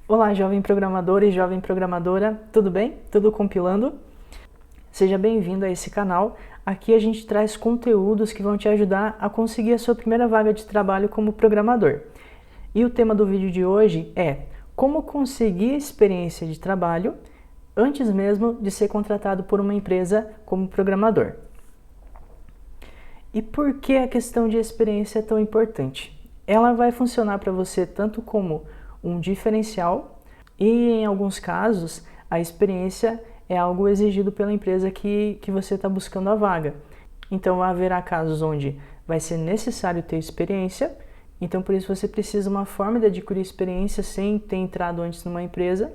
Olá, jovem programador e jovem programadora, tudo bem? Tudo compilando? Seja bem-vindo a esse canal. Aqui a gente traz conteúdos que vão te ajudar a conseguir a sua primeira vaga de trabalho como programador. E o tema do vídeo de hoje é como conseguir experiência de trabalho antes mesmo de ser contratado por uma empresa como programador. E por que a questão de experiência é tão importante? Ela vai funcionar para você tanto como um diferencial e, em alguns casos, a experiência é algo exigido pela empresa que você está buscando a vaga. Então, haverá casos onde vai ser necessário ter experiência, então por isso você precisa de uma forma de adquirir experiência sem ter entrado antes numa empresa.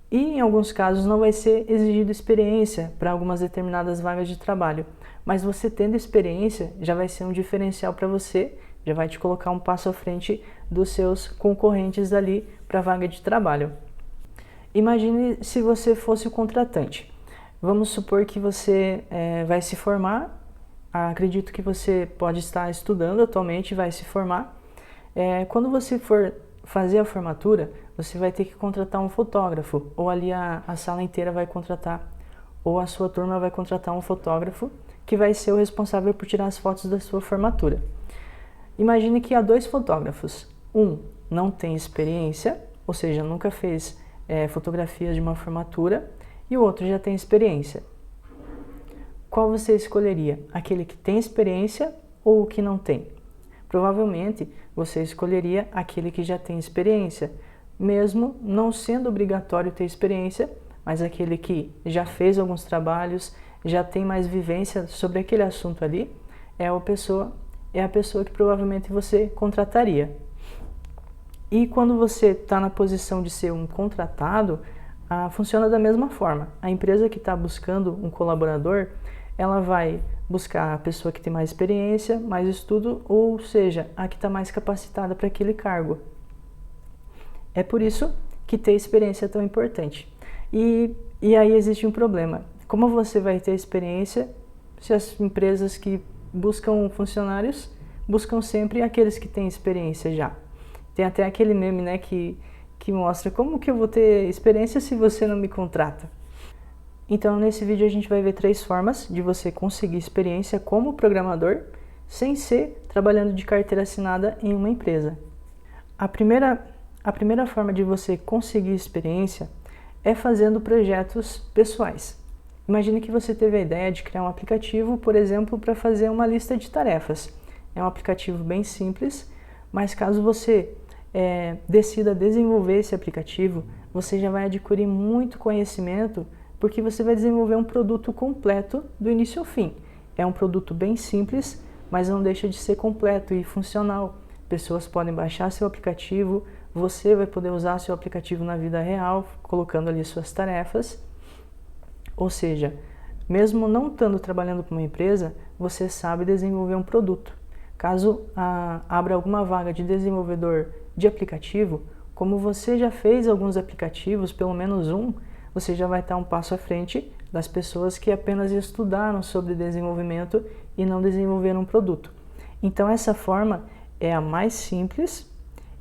E em alguns casos não vai ser exigido experiência para algumas determinadas vagas de trabalho, mas você tendo experiência já vai ser um diferencial para você, já vai te colocar um passo à frente dos seus concorrentes ali para a vaga de trabalho. Imagine se você fosse o contratante. Vamos supor que você vai se formar, acredito que você pode estar estudando atualmente, vai se formar. Quando você for fazer a formatura, você vai ter que contratar um fotógrafo, ou ali a sala inteira vai contratar, ou a sua turma vai contratar um fotógrafo que vai ser o responsável por tirar as fotos da sua formatura. Imagine que há dois fotógrafos. Um não tem experiência, ou seja, nunca fez fotografias de uma formatura, e o outro já tem experiência. Qual você escolheria? Aquele que tem experiência ou o que não tem? Provavelmente você escolheria aquele que já tem experiência, mesmo não sendo obrigatório ter experiência, mas aquele que já fez alguns trabalhos, já tem mais vivência sobre aquele assunto ali, é a pessoa que provavelmente você contrataria. E quando você está na posição de ser um contratado, funciona da mesma forma. A empresa que está buscando um colaborador, ela vai buscar a pessoa que tem mais experiência, mais estudo, ou seja, a que está mais capacitada para aquele cargo. É por isso que ter experiência é tão importante. E aí existe um problema. Como você vai ter experiência se as empresas que buscam funcionários buscam sempre aqueles que têm experiência já? Tem até aquele meme, né, que mostra como que eu vou ter experiência se você não me contrata. Então, nesse vídeo a gente vai ver 3 formas de você conseguir experiência como programador sem ser trabalhando de carteira assinada em uma empresa. A primeira forma de você conseguir experiência é fazendo projetos pessoais. Imagine que você teve a ideia de criar um aplicativo, por exemplo, para fazer uma lista de tarefas. É um aplicativo bem simples, mas caso você decida desenvolver esse aplicativo, você já vai adquirir muito conhecimento, porque você vai desenvolver um produto completo do início ao fim. É um produto bem simples, mas não deixa de ser completo e funcional. Pessoas podem baixar seu aplicativo, você vai poder usar seu aplicativo na vida real, colocando ali suas tarefas. Ou seja, mesmo não estando trabalhando para uma empresa, você sabe desenvolver um produto. Caso abra alguma vaga de desenvolvedor de aplicativo, como você já fez alguns aplicativos, pelo menos um, você já vai estar um passo à frente das pessoas que apenas estudaram sobre desenvolvimento e não desenvolveram um produto. Então essa forma é a mais simples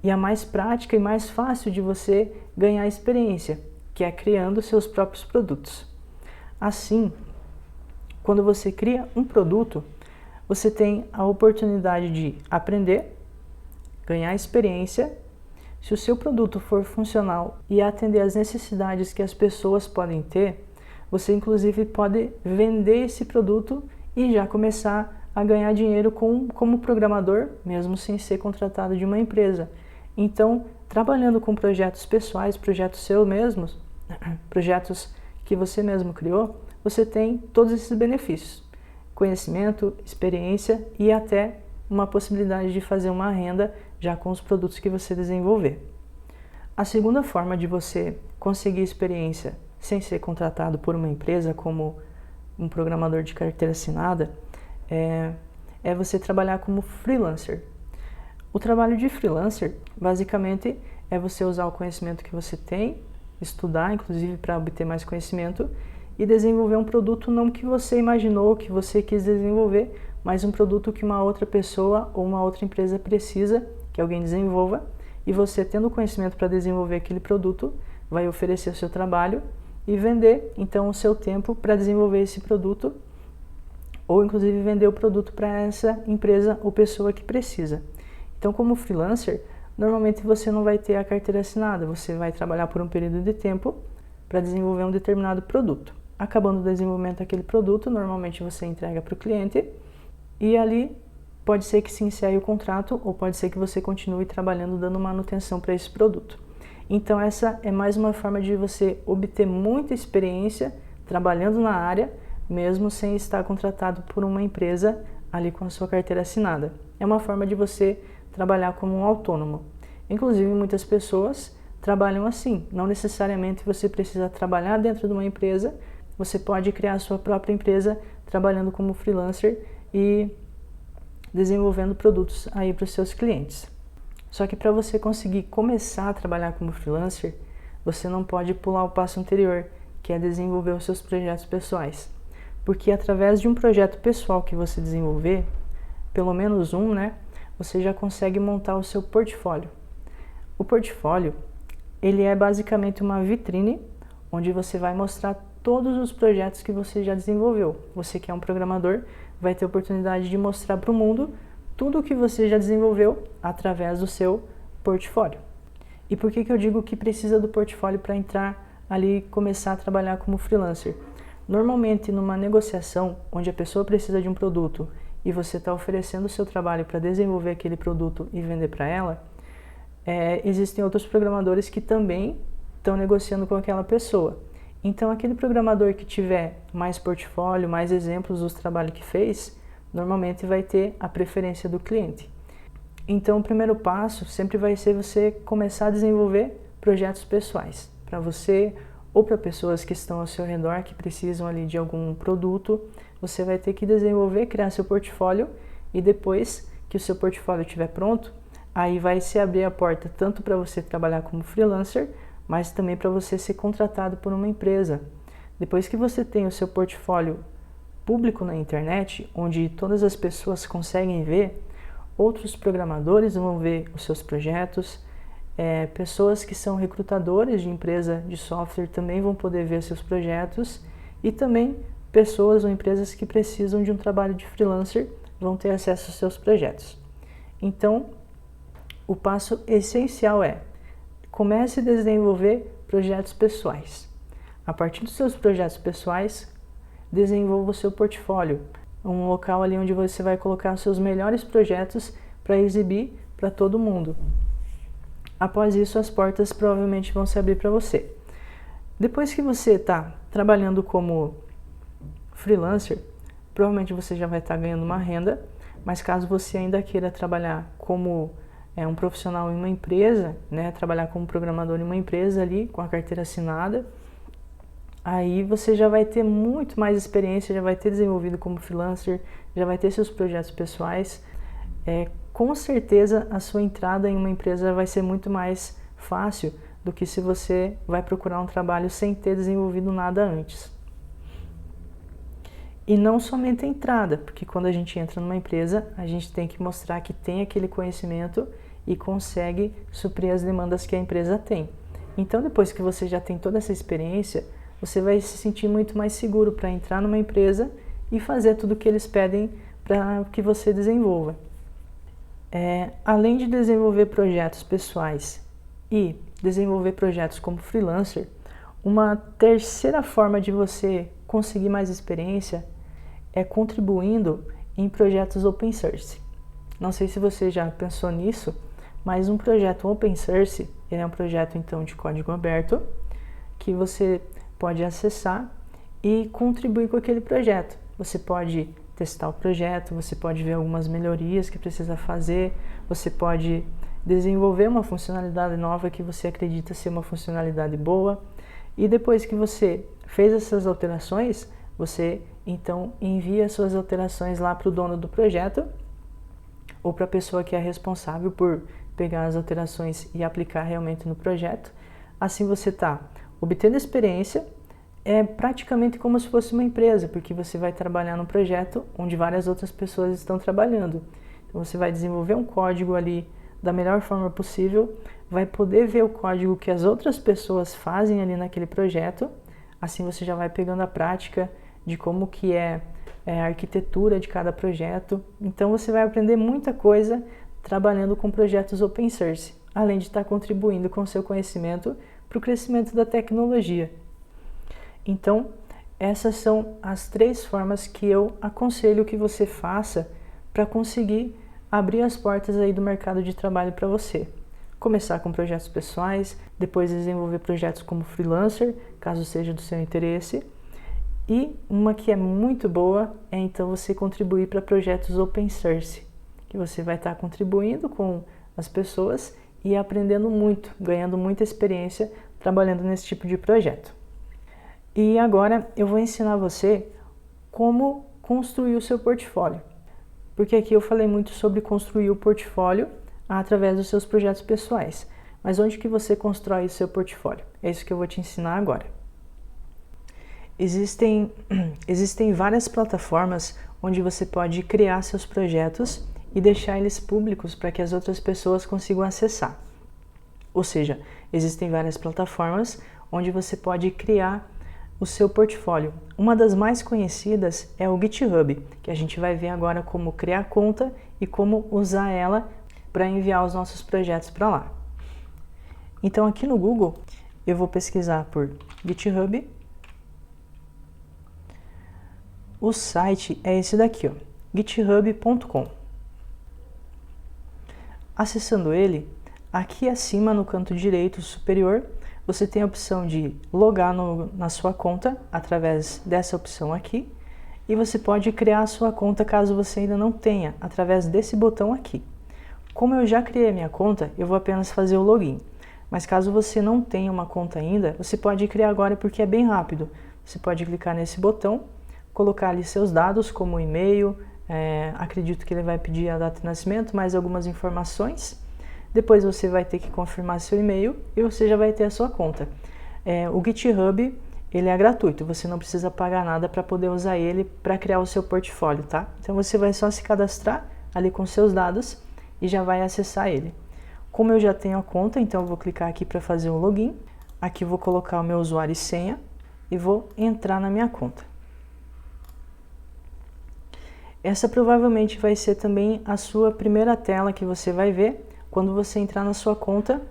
e a mais prática e mais fácil de você ganhar experiência, que é criando seus próprios produtos. Assim, quando você cria um produto, você tem a oportunidade de aprender, ganhar experiência. Se o seu produto for funcional e atender às necessidades que as pessoas podem ter, você inclusive pode vender esse produto e já começar a ganhar dinheiro como programador, mesmo sem ser contratado de uma empresa. Então, trabalhando com projetos pessoais, projetos seus mesmos, projetos que você mesmo criou, você tem todos esses benefícios: conhecimento, experiência e até uma possibilidade de fazer uma renda já com os produtos que você desenvolver. A segunda forma de você conseguir experiência sem ser contratado por uma empresa como um programador de carteira assinada é você trabalhar como freelancer. O trabalho de freelancer, basicamente, é você usar o conhecimento que você tem, estudar, inclusive, para obter mais conhecimento, e desenvolver um produto não que você imaginou, que você quis desenvolver, mas um produto que uma outra pessoa ou uma outra empresa precisa que alguém desenvolva, e você, tendo conhecimento para desenvolver aquele produto, vai oferecer o seu trabalho e vender então o seu tempo para desenvolver esse produto, ou inclusive vender o produto para essa empresa ou pessoa que precisa. Então, como freelancer, normalmente você não vai ter a carteira assinada, você vai trabalhar por um período de tempo para desenvolver um determinado produto. Acabando o desenvolvimento daquele produto, normalmente você entrega para o cliente e ali pode ser que se encerre o contrato ou pode ser que você continue trabalhando dando manutenção para esse produto. Então essa é mais uma forma de você obter muita experiência trabalhando na área, mesmo sem estar contratado por uma empresa ali com a sua carteira assinada. É uma forma de você trabalhar como um autônomo. Inclusive muitas pessoas trabalham assim, não necessariamente você precisa trabalhar dentro de uma empresa, você pode criar a sua própria empresa trabalhando como freelancer e desenvolvendo produtos aí para os seus clientes. Só que para você conseguir começar a trabalhar como freelancer, você não pode pular o passo anterior, que é desenvolver os seus projetos pessoais. Porque através de um projeto pessoal que você desenvolver, pelo menos um, né, você já consegue montar o seu portfólio. O portfólio, ele é basicamente uma vitrine onde você vai mostrar todos os projetos que você já desenvolveu. Você que é um programador vai ter a oportunidade de mostrar para o mundo tudo o que você já desenvolveu através do seu portfólio. E por que eu digo que precisa do portfólio para entrar ali e começar a trabalhar como freelancer? Normalmente, numa negociação onde a pessoa precisa de um produto e você está oferecendo o seu trabalho para desenvolver aquele produto e vender para ela, existem outros programadores que também estão negociando com aquela pessoa. Então, aquele programador que tiver mais portfólio, mais exemplos dos trabalhos que fez, normalmente vai ter a preferência do cliente. Então, o primeiro passo sempre vai ser você começar a desenvolver projetos pessoais para você ou para pessoas que estão ao seu redor, que precisam ali de algum produto. Você vai ter que desenvolver, criar seu portfólio e depois que o seu portfólio estiver pronto, aí vai se abrir a porta tanto para você trabalhar como freelancer, mas também para você ser contratado por uma empresa. Depois que você tem o seu portfólio público na internet, onde todas as pessoas conseguem ver, outros programadores vão ver os seus projetos, pessoas que são recrutadores de empresa de software também vão poder ver seus projetos e também pessoas ou empresas que precisam de um trabalho de freelancer vão ter acesso aos seus projetos. Então, o passo essencial é: comece a desenvolver projetos pessoais. A partir dos seus projetos pessoais, desenvolva o seu portfólio, um local ali onde você vai colocar os seus melhores projetos para exibir para todo mundo. Após isso, as portas provavelmente vão se abrir para você. Depois que você está trabalhando como freelancer, provavelmente você já vai estar ganhando uma renda, mas caso você ainda queira trabalhar como um profissional em uma empresa, né, trabalhar como programador em uma empresa ali, com a carteira assinada, aí você já vai ter muito mais experiência, já vai ter desenvolvido como freelancer, já vai ter seus projetos pessoais. Com certeza a sua entrada em uma empresa vai ser muito mais fácil do que se você vai procurar um trabalho sem ter desenvolvido nada antes. E não somente a entrada, porque quando a gente entra numa empresa, a gente tem que mostrar que tem aquele conhecimento e consegue suprir as demandas que a empresa tem. Então, depois que você já tem toda essa experiência, você vai se sentir muito mais seguro para entrar numa empresa e fazer tudo o que eles pedem para que você desenvolva. Além de desenvolver projetos pessoais e desenvolver projetos como freelancer, uma terceira forma de você conseguir mais experiência é contribuindo em projetos open source. Não sei se você já pensou nisso, mas um projeto open source ele é um projeto então de código aberto que você pode acessar e contribuir com aquele projeto. Você pode testar o projeto, você pode ver algumas melhorias que precisa fazer, você pode desenvolver uma funcionalidade nova que você acredita ser uma funcionalidade boa, e depois que você fez essas alterações, você então envia suas alterações lá para o dono do projeto ou para a pessoa que é responsável por pegar as alterações e aplicar realmente no projeto. Assim você está obtendo experiência, é praticamente como se fosse uma empresa, porque você vai trabalhar num projeto onde várias outras pessoas estão trabalhando. Então você vai desenvolver um código ali da melhor forma possível, vai poder ver o código que as outras pessoas fazem ali naquele projeto. Assim você já vai pegando a prática de como que é a arquitetura de cada projeto. Então você vai aprender muita coisa trabalhando com projetos open source, além de estar contribuindo com o seu conhecimento para o crescimento da tecnologia. Então, essas são as 3 formas que eu aconselho que você faça para conseguir abrir as portas aí do mercado de trabalho para você. Começar com projetos pessoais, depois desenvolver projetos como freelancer, caso seja do seu interesse. E uma que é muito boa é então você contribuir para projetos open source, que você vai estar contribuindo com as pessoas e aprendendo muito, ganhando muita experiência trabalhando nesse tipo de projeto. E agora eu vou ensinar você como construir o seu portfólio, porque aqui eu falei muito sobre construir o portfólio através dos seus projetos pessoais. Mas onde que você constrói o seu portfólio? É isso que eu vou te ensinar agora. Existem várias plataformas onde você pode criar seus projetos e deixar eles públicos para que as outras pessoas consigam acessar. Ou seja, existem várias plataformas onde você pode criar o seu portfólio. Uma das mais conhecidas é o GitHub, que a gente vai ver agora como criar conta e como usar ela para enviar os nossos projetos para lá. Então aqui no Google eu vou pesquisar por GitHub. O site é esse daqui, ó, github.com. Acessando ele, aqui acima no canto direito superior, você tem a opção de logar na sua conta através dessa opção aqui, e você pode criar a sua conta caso você ainda não tenha, através desse botão aqui. Como eu já criei a minha conta, eu vou apenas fazer o login. Mas caso você não tenha uma conta ainda, você pode criar agora porque é bem rápido. Você pode clicar nesse botão, colocar ali seus dados como e-mail, acredito que ele vai pedir a data de nascimento, mais algumas informações. Depois você vai ter que confirmar seu e-mail e você já vai ter a sua conta. O GitHub, ele é gratuito, você não precisa pagar nada para poder usar ele para criar o seu portfólio, tá? Então você vai só se cadastrar ali com seus dados e já vai acessar ele. Como eu já tenho a conta, então eu vou clicar aqui para fazer o login. Aqui eu vou colocar o meu usuário e senha e vou entrar na minha conta. Essa provavelmente vai ser também a sua primeira tela que você vai ver quando você entrar na sua conta.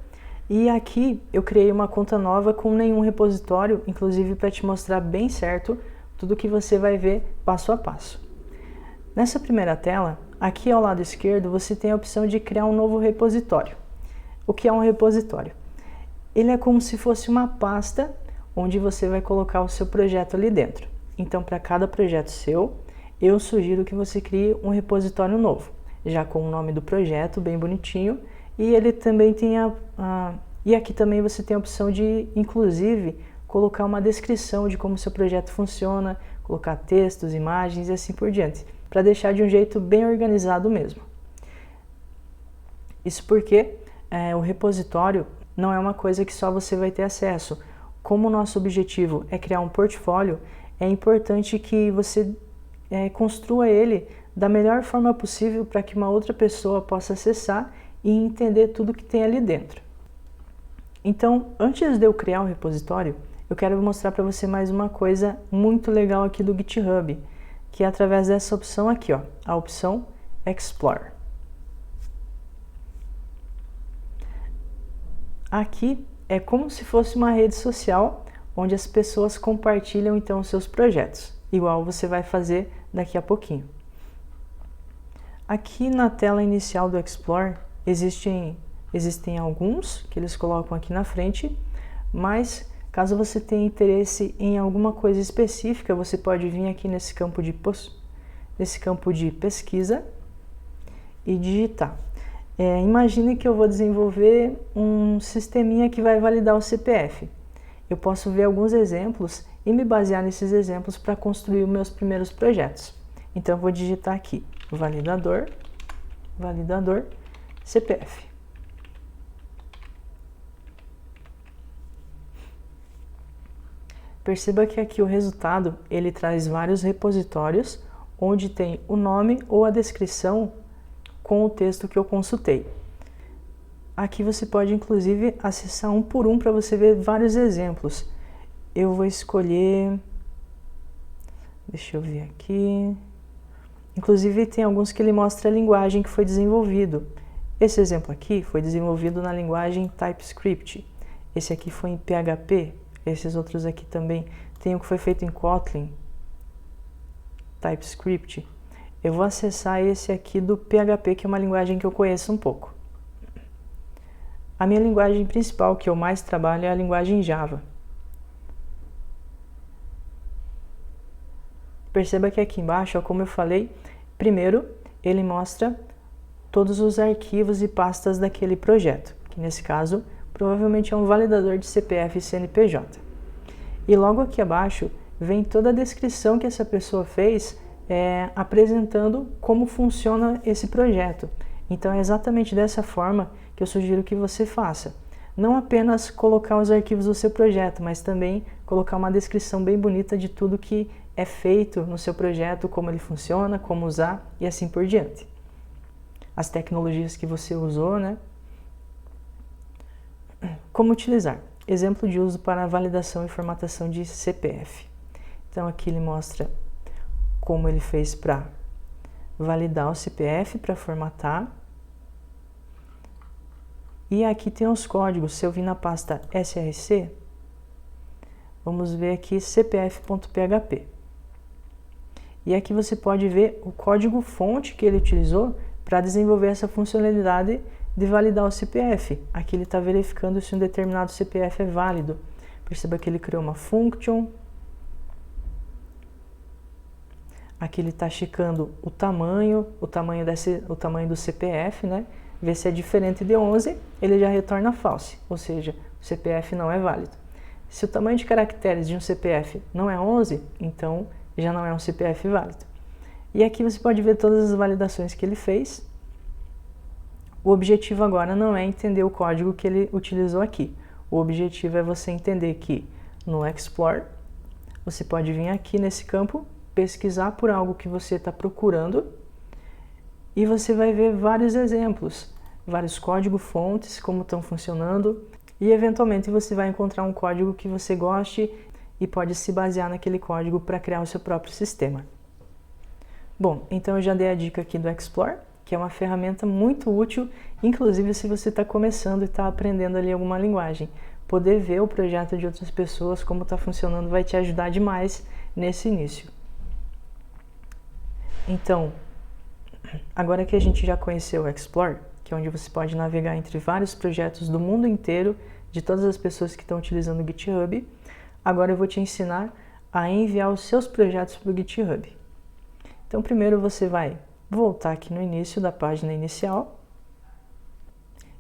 E aqui eu criei uma conta nova com nenhum repositório, inclusive para te mostrar bem certo tudo que você vai ver passo a passo. Nessa primeira tela, aqui ao lado esquerdo, você tem a opção de criar um novo repositório. O que é um repositório? Ele é como se fosse uma pasta onde você vai colocar o seu projeto ali dentro. Então, para cada projeto seu, eu sugiro que você crie um repositório novo, já com o nome do projeto bem bonitinho, e ele também tem e aqui também você tem a opção de, inclusive, colocar uma descrição de como o seu projeto funciona, colocar textos, imagens e assim por diante, para deixar de um jeito bem organizado mesmo. Isso porque o repositório não é uma coisa que só você vai ter acesso. Como o nosso objetivo é criar um portfólio, é importante que você construa ele da melhor forma possível para que uma outra pessoa possa acessar e entender tudo que tem ali dentro. Então, antes de eu criar um repositório, eu quero mostrar para você mais uma coisa muito legal aqui do GitHub, que é através dessa opção aqui, ó, a opção Explore. Aqui é como se fosse uma rede social onde as pessoas compartilham então os seus projetos, igual você vai fazer daqui a pouquinho. Aqui na tela inicial do Explore existem alguns que eles colocam aqui na frente, mas caso você tenha interesse em alguma coisa específica, você pode vir aqui nesse campo de pesquisa e digitar. Imagine que eu vou desenvolver um sisteminha que vai validar o CPF. Eu posso ver alguns exemplos e me basear nesses exemplos para construir os meus primeiros projetos. Então eu vou digitar aqui, validador CPF. Perceba que aqui o resultado, ele traz vários repositórios, onde tem o nome ou a descrição com o texto que eu consultei. Aqui você pode inclusive acessar um por um para você ver vários exemplos. Eu vou escolher, deixa eu ver aqui, inclusive tem alguns que ele mostra a linguagem que foi desenvolvido. Esse exemplo aqui foi desenvolvido na linguagem TypeScript, esse aqui foi em PHP, esses outros aqui também. Tem um que foi feito em Kotlin, TypeScript. Eu vou acessar esse aqui do PHP, que é uma linguagem que eu conheço um pouco. A minha linguagem principal, que eu mais trabalho, é a linguagem Java. Perceba que aqui embaixo, como eu falei, primeiro ele mostra todos os arquivos e pastas daquele projeto, que nesse caso provavelmente é um validador de CPF e CNPJ. E logo aqui abaixo vem toda a descrição que essa pessoa fez apresentando como funciona esse projeto. Então é exatamente dessa forma que eu sugiro que você faça. Não apenas colocar os arquivos do seu projeto, mas também colocar uma descrição bem bonita de tudo que é feito no seu projeto, como ele funciona, como usar e assim por diante. As tecnologias que você usou, né? Como utilizar. Exemplo de uso para validação e formatação de CPF. Então aqui ele mostra como ele fez para validar o CPF, para formatar. E aqui tem os códigos. Se eu vir na pasta src, vamos ver aqui cpf.php. E aqui você pode ver o código fonte que ele utilizou para desenvolver essa funcionalidade de validar o CPF. Aqui ele está verificando se um determinado CPF é válido. Perceba que ele criou uma function. Aqui ele está checando o tamanho do CPF, né? Ver se é diferente de 11, ele já retorna false, ou seja, o CPF não é válido. Se o tamanho de caracteres de um CPF não é 11, então já não é um CPF válido. E aqui você pode ver todas as validações que ele fez. O objetivo agora não é entender o código que ele utilizou aqui. O objetivo é você entender que no Explore, você pode vir aqui nesse campo, pesquisar por algo que você está procurando e você vai ver vários exemplos, vários código-fontes, como estão funcionando e eventualmente você vai encontrar um código que você goste e pode se basear naquele código para criar o seu próprio sistema. Bom, então eu já dei a dica aqui do Explore, que é uma ferramenta muito útil, inclusive se você está começando e está aprendendo ali alguma linguagem. Poder ver o projeto de outras pessoas, como está funcionando, vai te ajudar demais nesse início. Então, agora que a gente já conheceu o Explore, que é onde você pode navegar entre vários projetos do mundo inteiro, de todas as pessoas que estão utilizando o GitHub, agora eu vou te ensinar a enviar os seus projetos para o GitHub. Então, primeiro você vai voltar aqui no início da página inicial.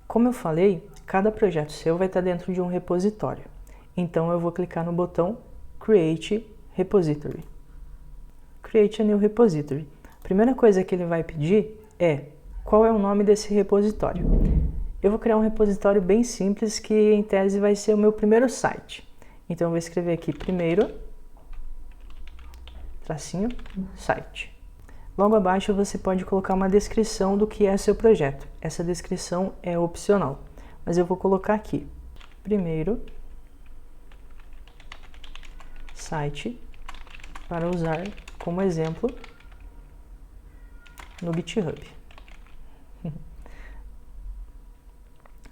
Como eu falei, cada projeto seu vai estar dentro de um repositório. Então, eu vou clicar no botão Create Repository. Create a New Repository. A primeira coisa que ele vai pedir é qual é o nome desse repositório. Eu vou criar um repositório bem simples que, em tese, vai ser o meu primeiro site. Então, eu vou escrever aqui primeiro, tracinho, site. Logo abaixo você pode colocar uma descrição do que é seu projeto. Essa descrição é opcional, mas eu vou colocar aqui. Primeiro, site para usar como exemplo no GitHub.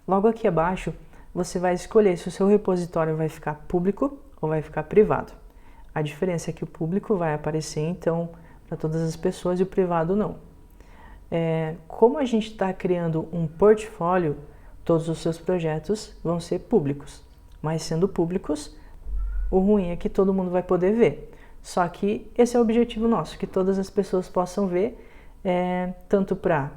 Logo aqui abaixo, você vai escolher se o seu repositório vai ficar público ou vai ficar privado. A diferença é que o público vai aparecer, então, para todas as pessoas e o privado não. Como a gente está criando um portfólio, todos os seus projetos vão ser públicos. Mas sendo públicos, o ruim é que todo mundo vai poder ver. Só que esse é o objetivo nosso, que todas as pessoas possam ver, tanto para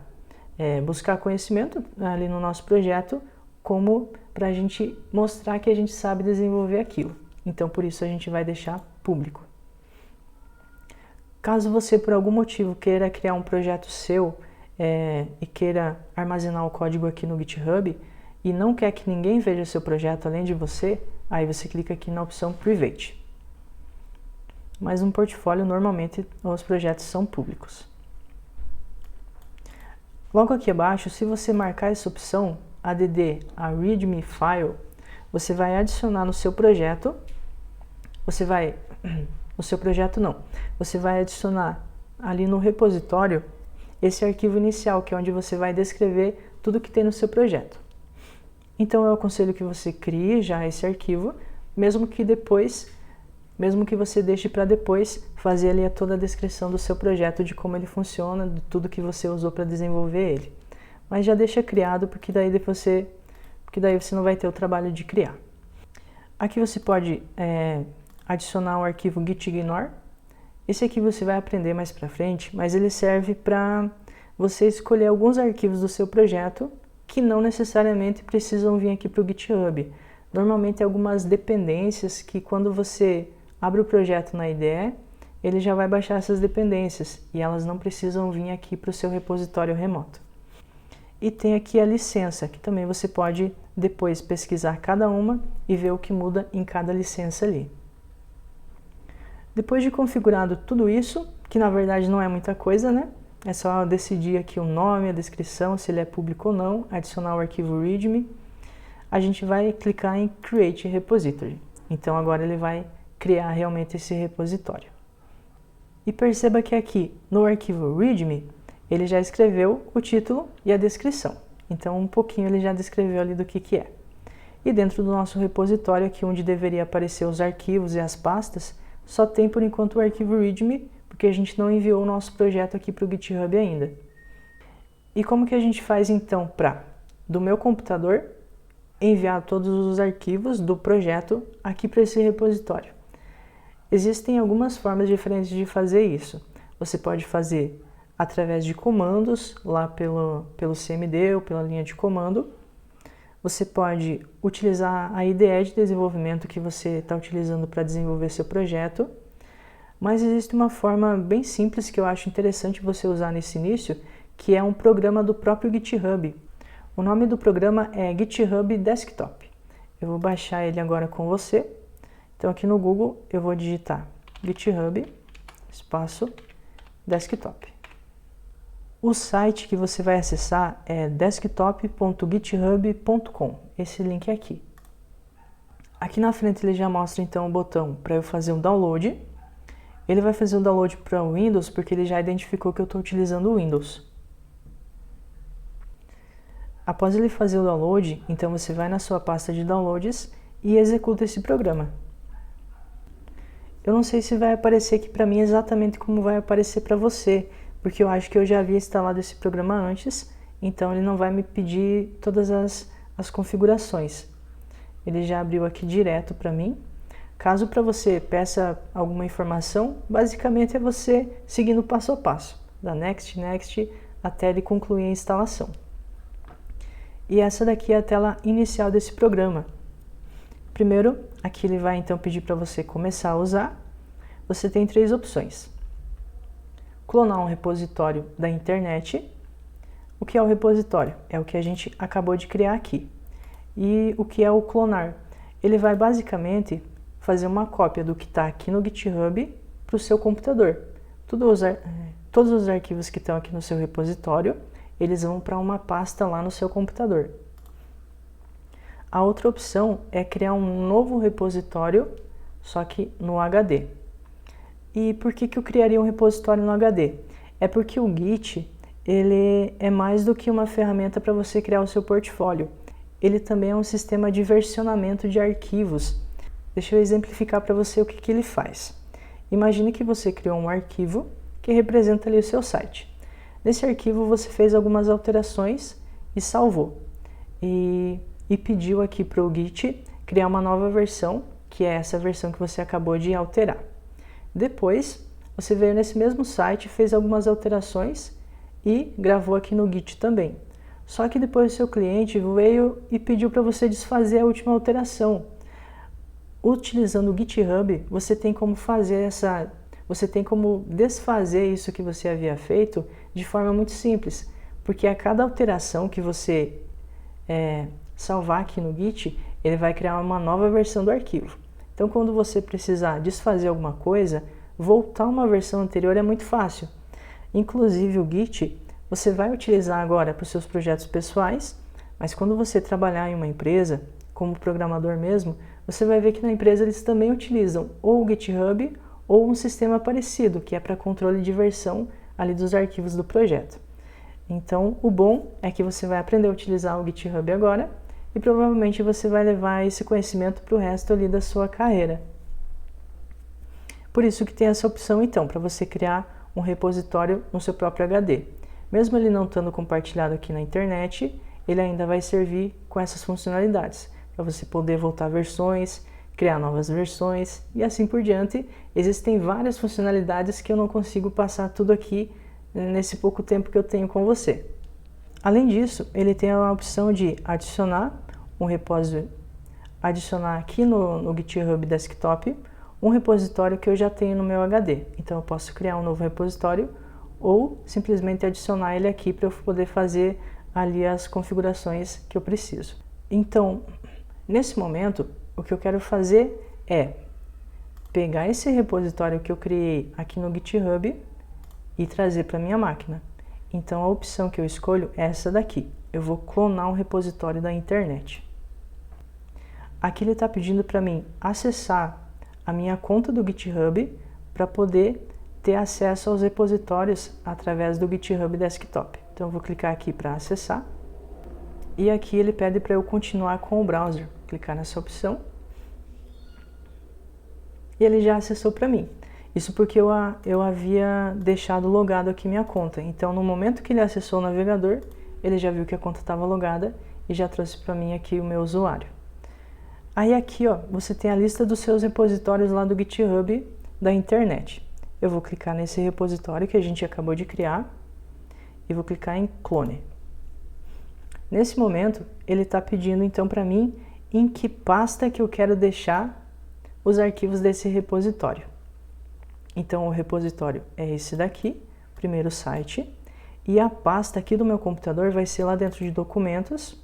buscar conhecimento ali no nosso projeto, como para a gente mostrar que a gente sabe desenvolver aquilo. Então, por isso a gente vai deixar público. Caso você, por algum motivo, queira criar um projeto seu e queira armazenar o código aqui no GitHub e não quer que ninguém veja seu projeto além de você, aí você clica aqui na opção Private. Mas no portfólio, normalmente, os projetos são públicos. Logo aqui abaixo, se você marcar essa opção, add a readme file, você vai adicionar no seu projeto, você vai adicionar ali no repositório esse arquivo inicial, que é onde você vai descrever tudo que tem no seu projeto. Então eu aconselho que você crie já esse arquivo, mesmo que você deixe para depois fazer ali toda a descrição do seu projeto, de como ele funciona, de tudo que você usou para desenvolver ele. Mas já deixa criado, porque daí você não vai ter o trabalho de criar. Aqui você pode adicionar o arquivo gitignore. Esse aqui você vai aprender mais para frente, mas ele serve para você escolher alguns arquivos do seu projeto que não necessariamente precisam vir aqui para o GitHub. Normalmente algumas dependências que quando você abre o projeto na IDE, ele já vai baixar essas dependências e elas não precisam vir aqui para o seu repositório remoto. E tem aqui a licença, que também você pode depois pesquisar cada uma e ver o que muda em cada licença ali. Depois de configurado tudo isso, que na verdade não é muita coisa, né? É só decidir aqui o nome, a descrição, se ele é público ou não, adicionar o arquivo readme. A gente vai clicar em Create Repository. Então agora ele vai criar realmente esse repositório. E perceba que aqui no arquivo readme, ele já escreveu o título e a descrição. Então um pouquinho ele já descreveu ali do que é. E dentro do nosso repositório, aqui onde deveria aparecer os arquivos e as pastas, só tem por enquanto o arquivo readme, porque a gente não enviou o nosso projeto aqui para o GitHub ainda. E como que a gente faz então para, do meu computador, enviar todos os arquivos do projeto aqui para esse repositório? Existem algumas formas diferentes de fazer isso. Você pode fazer através de comandos, lá pelo CMD ou pela linha de comando. Você pode utilizar a IDE de desenvolvimento que você está utilizando para desenvolver seu projeto. Mas existe uma forma bem simples que eu acho interessante você usar nesse início, que é um programa do próprio GitHub. O nome do programa é GitHub Desktop. Eu vou baixar ele agora com você. Então aqui no Google eu vou digitar GitHub espaço Desktop. O site que você vai acessar é desktop.github.com, esse link aqui. Aqui na frente ele já mostra então o botão para eu fazer um download. Ele vai fazer o download para o Windows porque ele já identificou que eu estou utilizando o Windows. Após ele fazer o download, então você vai na sua pasta de downloads e executa esse programa. Eu não sei se vai aparecer aqui para mim exatamente como vai aparecer para você, porque eu acho que eu já havia instalado esse programa antes, então ele não vai me pedir todas as configurações. Ele já abriu aqui direto para mim. Caso para você peça alguma informação, basicamente é você seguindo passo a passo, da Next, Next, até ele concluir a instalação. E essa daqui é a tela inicial desse programa. Primeiro, aqui ele vai então pedir para você começar a usar. Você tem três opções. Clonar um repositório da internet. O que é o repositório? É o que a gente acabou de criar aqui. E o que é o clonar? Ele vai basicamente fazer uma cópia do que está aqui no GitHub para o seu computador. Todos os arquivos que estão aqui no seu repositório, eles vão para uma pasta lá no seu computador. A outra opção é criar um novo repositório, só que no HD. E por que eu criaria um repositório no HD? É porque o Git, ele é mais do que uma ferramenta para você criar o seu portfólio. Ele também é um sistema de versionamento de arquivos. Deixa eu exemplificar para você o que ele faz. Imagine que você criou um arquivo que representa ali o seu site. Nesse arquivo você fez algumas alterações e salvou. E pediu aqui para o Git criar uma nova versão, que é essa versão que você acabou de alterar. Depois, você veio nesse mesmo site, fez algumas alterações e gravou aqui no Git também. Só que depois o seu cliente veio e pediu para você desfazer a última alteração. Utilizando o GitHub, você tem como desfazer isso que você havia feito de forma muito simples, porque a cada alteração que você salvar aqui no Git, ele vai criar uma nova versão do arquivo. Então, quando você precisar desfazer alguma coisa, voltar uma versão anterior é muito fácil. Inclusive, o Git você vai utilizar agora para os seus projetos pessoais, Mas quando você trabalhar em uma empresa, como programador mesmo, você vai ver que na empresa eles também utilizam ou o GitHub ou um sistema parecido, que é para controle de versão ali dos arquivos do projeto. Então, o bom é que você vai aprender a utilizar o GitHub agora e provavelmente você vai levar esse conhecimento para o resto ali da sua carreira. Por isso que tem essa opção, então, para você criar um repositório no seu próprio HD. Mesmo ele não estando compartilhado aqui na internet, ele ainda vai servir com essas funcionalidades, para você poder voltar versões, criar novas versões e assim por diante. Existem várias funcionalidades que eu não consigo passar tudo aqui nesse pouco tempo que eu tenho com você. Além disso, ele tem a opção de adicionar um repositório, adicionar aqui no GitHub Desktop um repositório que eu já tenho no meu HD. Então eu posso criar um novo repositório ou simplesmente adicionar ele aqui para eu poder fazer ali as configurações que eu preciso. Então, nesse momento, o que eu quero fazer é pegar esse repositório que eu criei aqui no GitHub e trazer para minha máquina. Então a opção que eu escolho é essa daqui. Eu vou clonar um repositório da internet. Aqui ele está pedindo para mim acessar a minha conta do GitHub para poder ter acesso aos repositórios através do GitHub Desktop. Então eu vou clicar aqui para acessar e aqui ele pede para eu continuar com o browser. Vou clicar nessa opção e ele já acessou para mim. Isso porque eu havia deixado logado aqui minha conta. Então no momento que ele acessou o navegador, ele já viu que a conta estava logada e já trouxe para mim aqui o meu usuário. Aí aqui, ó, você tem a lista dos seus repositórios lá do GitHub da internet. Eu vou clicar nesse repositório que a gente acabou de criar e vou clicar em clone. Nesse momento, ele está pedindo então para mim em que pasta que eu quero deixar os arquivos desse repositório. Então o repositório é esse daqui, primeiro site, e a pasta aqui do meu computador vai ser lá dentro de documentos.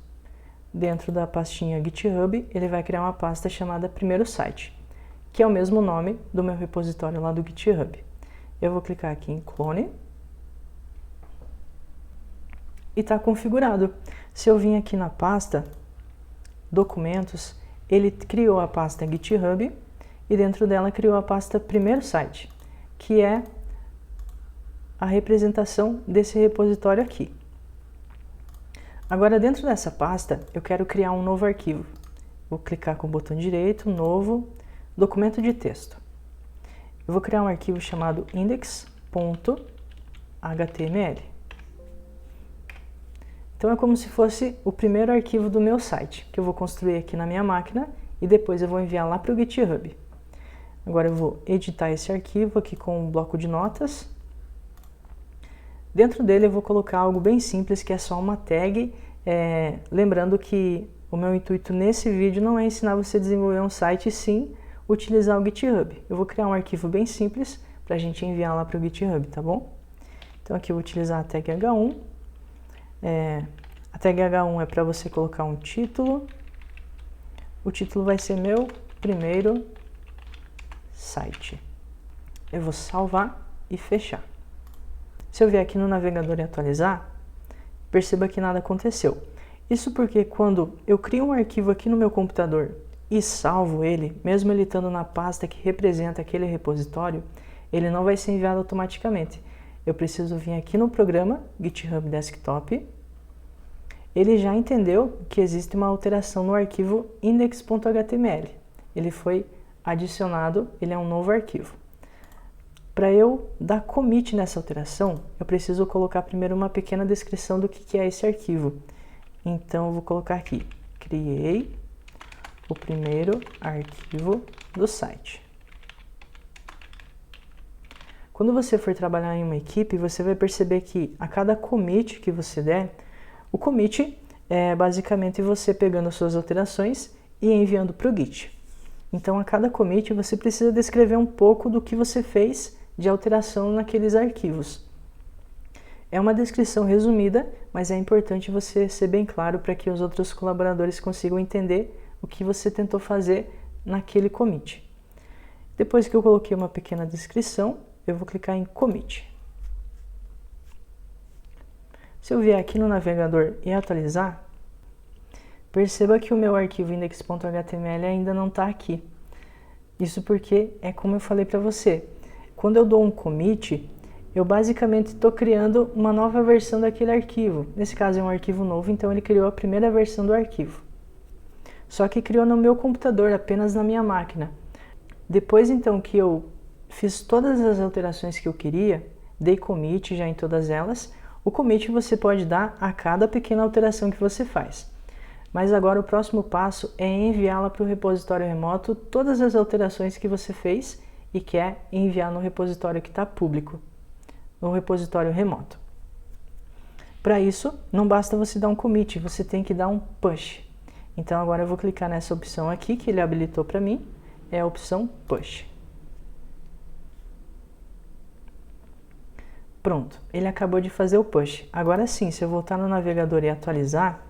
Dentro da pastinha GitHub, ele vai criar uma pasta chamada primeiro site, que é o mesmo nome do meu repositório lá do GitHub. Eu vou clicar aqui em clone e está configurado. Se eu vim aqui na pasta documentos, ele criou a pasta GitHub e dentro dela criou a pasta primeiro site, que é a representação desse repositório aqui. Agora, dentro dessa pasta, eu quero criar um novo arquivo. Vou clicar com o botão direito, novo, documento de texto. Eu vou criar um arquivo chamado index.html. Então é como se fosse o primeiro arquivo do meu site, que eu vou construir aqui na minha máquina e depois eu vou enviar lá para o GitHub. Agora eu vou editar esse arquivo aqui com um bloco de notas. Dentro dele eu vou colocar algo bem simples, que é só uma tag, lembrando que o meu intuito nesse vídeo não é ensinar você a desenvolver um site, sim utilizar o GitHub. Eu vou criar um arquivo bem simples para a gente enviar lá para o GitHub, tá bom? Então aqui eu vou utilizar a tag H1. A tag H1 é para você colocar um título. O título vai ser meu primeiro site. Eu vou salvar e fechar. Se eu vier aqui no navegador e atualizar, perceba que nada aconteceu. Isso porque quando eu crio um arquivo aqui no meu computador e salvo ele, mesmo ele estando na pasta que representa aquele repositório, ele não vai ser enviado automaticamente. Eu preciso vir aqui no programa GitHub Desktop. Ele já entendeu que existe uma alteração no arquivo index.html. Ele foi adicionado, ele é um novo arquivo. Para eu dar commit nessa alteração, eu preciso colocar primeiro uma pequena descrição do que é esse arquivo. Então eu vou colocar aqui, criei o primeiro arquivo do site. Quando você for trabalhar em uma equipe, você vai perceber que a cada commit que você der, o commit é basicamente você pegando as suas alterações e enviando para o Git. Então a cada commit você precisa descrever um pouco do que você fez de alteração naqueles arquivos. É uma descrição resumida, mas é importante você ser bem claro para que os outros colaboradores consigam entender o que você tentou fazer naquele commit. Depois que eu coloquei uma pequena descrição, eu vou clicar em commit. Se eu vier aqui no navegador e atualizar, Perceba que o meu arquivo index.html ainda não está aqui. Isso porque é como eu falei para você. Quando eu dou um commit, eu basicamente estou criando uma nova versão daquele arquivo. Nesse caso é um arquivo novo, então ele criou a primeira versão do arquivo. Só que criou no meu computador, apenas na minha máquina. Depois então que eu fiz todas as alterações que eu queria, dei commit já em todas elas. O commit você pode dar a cada pequena alteração que você faz. Mas agora o próximo passo é enviá-la para o repositório remoto todas as alterações que você fez e quer enviar no repositório que está público, no repositório remoto. Para isso, não basta você dar um commit, você tem que dar um push. Então agora eu vou clicar nessa opção aqui que ele habilitou para mim, é a opção push. Pronto, ele acabou de fazer o push. Agora sim, se eu voltar no navegador e atualizar,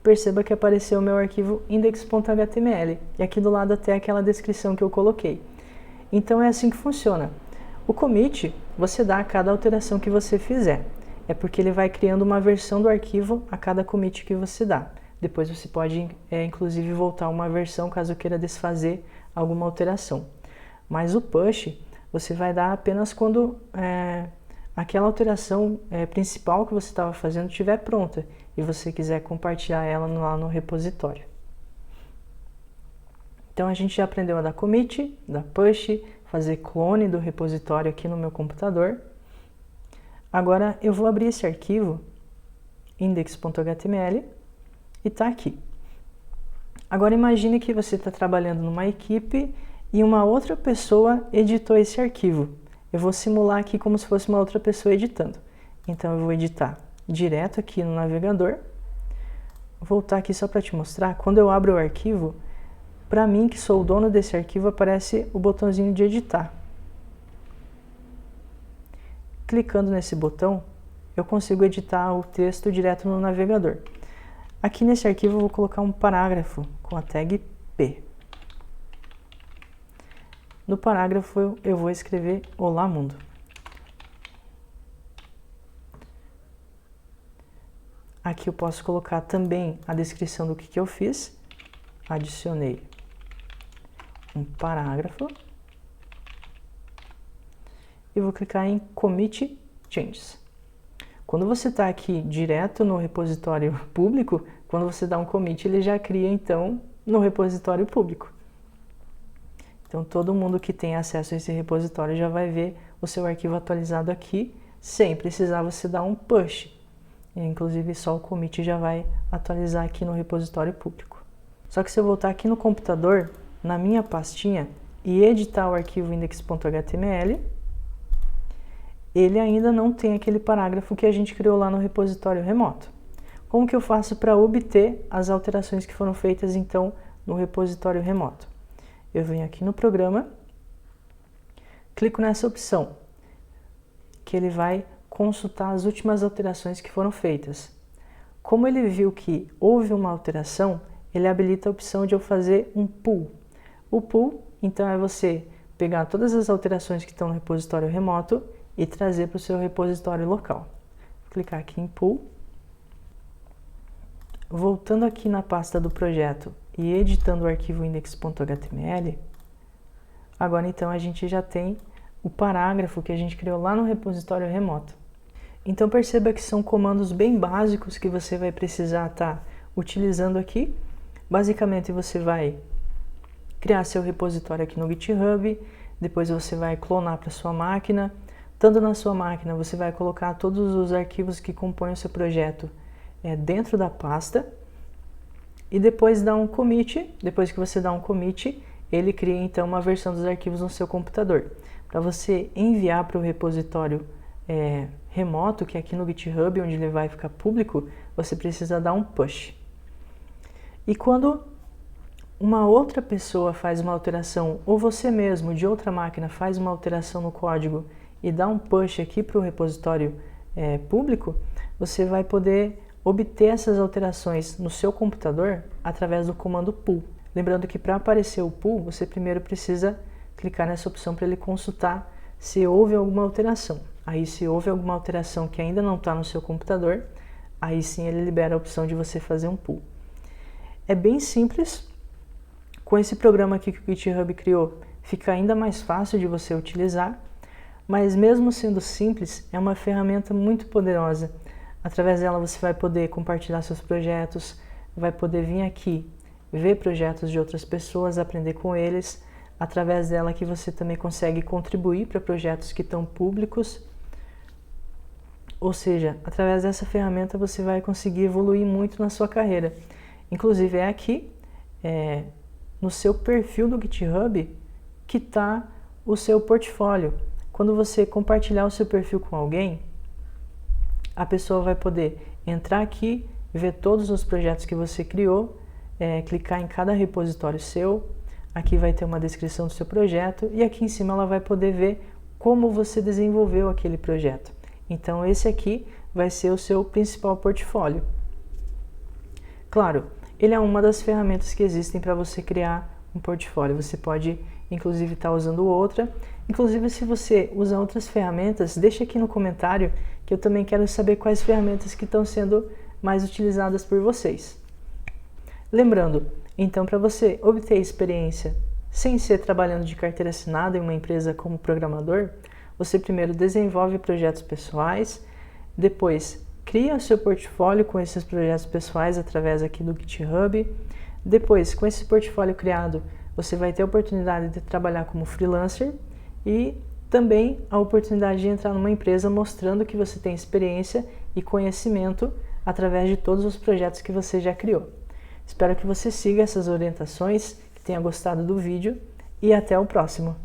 perceba que apareceu o meu arquivo index.html e aqui do lado até aquela descrição que eu coloquei. Então é assim que funciona. O commit você dá a cada alteração que você fizer. É porque ele vai criando uma versão do arquivo a cada commit que você dá. Depois você pode, inclusive, voltar uma versão caso queira desfazer alguma alteração. Mas o push você vai dar apenas quando aquela alteração principal que você estava fazendo estiver pronta e você quiser compartilhar ela lá no repositório. Então a gente já aprendeu a dar commit, dar push, fazer clone do repositório aqui no meu computador. Agora eu vou abrir esse arquivo index.html e está aqui. Agora imagine que você está trabalhando numa equipe e uma outra pessoa editou esse arquivo. Eu vou simular aqui como se fosse uma outra pessoa editando. Então eu vou editar direto aqui no navegador. Vou voltar aqui só para te mostrar. Quando eu abro o arquivo, para mim que sou o dono desse arquivo, aparece o botãozinho de editar. Clicando nesse botão, eu consigo editar o texto direto no navegador. Aqui nesse arquivo eu vou colocar um parágrafo com a tag P. No parágrafo eu vou escrever Olá Mundo. Aqui eu posso colocar também a descrição do que eu fiz. Adicionei um parágrafo. E vou clicar em Commit Changes. Quando você está aqui direto no repositório público, quando você dá um commit, ele já cria então no repositório público. Então todo mundo que tem acesso a esse repositório já vai ver o seu arquivo atualizado aqui, sem precisar você dar um push. E, inclusive só o commit já vai atualizar aqui no repositório público. Só que se eu voltar aqui no computador, na minha pastinha, e editar o arquivo index.html, ele ainda não tem aquele parágrafo que a gente criou lá no repositório remoto. Como que eu faço para obter as alterações que foram feitas então no repositório remoto? Eu venho aqui no programa, clico nessa opção, que ele vai consultar as últimas alterações que foram feitas. Como ele viu que houve uma alteração, ele habilita a opção de eu fazer um pull. O pull, então, é você pegar todas as alterações que estão no repositório remoto e trazer para o seu repositório local. Vou clicar aqui em Pull. Voltando aqui na pasta do projeto e editando o arquivo index.html, agora então a gente já tem o parágrafo que a gente criou lá no repositório remoto. Então perceba que são comandos bem básicos que você vai precisar estar utilizando aqui. Basicamente você vai criar seu repositório aqui no GitHub, depois você vai clonar para sua máquina. Estando na sua máquina, você vai colocar todos os arquivos que compõem o seu projeto dentro da pasta e depois dar um commit. Depois que você dá um commit, ele cria então uma versão dos arquivos no seu computador. Para você enviar para o repositório remoto, que é aqui no GitHub, onde ele vai ficar público, você precisa dar um push. E quando uma outra pessoa faz uma alteração, ou você mesmo de outra máquina faz uma alteração no código e dá um push aqui para o repositório público, você vai poder obter essas alterações no seu computador através do comando pull. Lembrando que para aparecer o pull, você primeiro precisa clicar nessa opção para ele consultar se houve alguma alteração. Aí se houve alguma alteração que ainda não está no seu computador, aí sim ele libera a opção de você fazer um pull. É bem simples. Com esse programa aqui que o GitHub criou, fica ainda mais fácil de você utilizar, mas mesmo sendo simples, é uma ferramenta muito poderosa. Através dela você vai poder compartilhar seus projetos, vai poder vir aqui, ver projetos de outras pessoas, aprender com eles. Através dela que você também consegue contribuir para projetos que estão públicos. Ou seja, através dessa ferramenta você vai conseguir evoluir muito na sua carreira. Inclusive é aqui, no seu perfil do GitHub, que está o seu portfólio. Quando você compartilhar o seu perfil com alguém, a pessoa vai poder entrar aqui, ver todos os projetos que você criou, clicar em cada repositório seu, aqui vai ter uma descrição do seu projeto e aqui em cima ela vai poder ver como você desenvolveu aquele projeto. Então esse aqui vai ser o seu principal portfólio. Claro, ele é uma das ferramentas que existem para você criar um portfólio. Você pode inclusive estar usando outra. Inclusive, se você usa outras ferramentas, deixa aqui no comentário que eu também quero saber quais ferramentas que estão sendo mais utilizadas por vocês. Lembrando, então, para você obter experiência sem ser trabalhando de carteira assinada em uma empresa como programador, você primeiro desenvolve projetos pessoais, depois cria o seu portfólio com esses projetos pessoais através aqui do GitHub. Depois, com esse portfólio criado, você vai ter a oportunidade de trabalhar como freelancer e também a oportunidade de entrar numa empresa mostrando que você tem experiência e conhecimento através de todos os projetos que você já criou. Espero que você siga essas orientações, que tenha gostado do vídeo e até o próximo.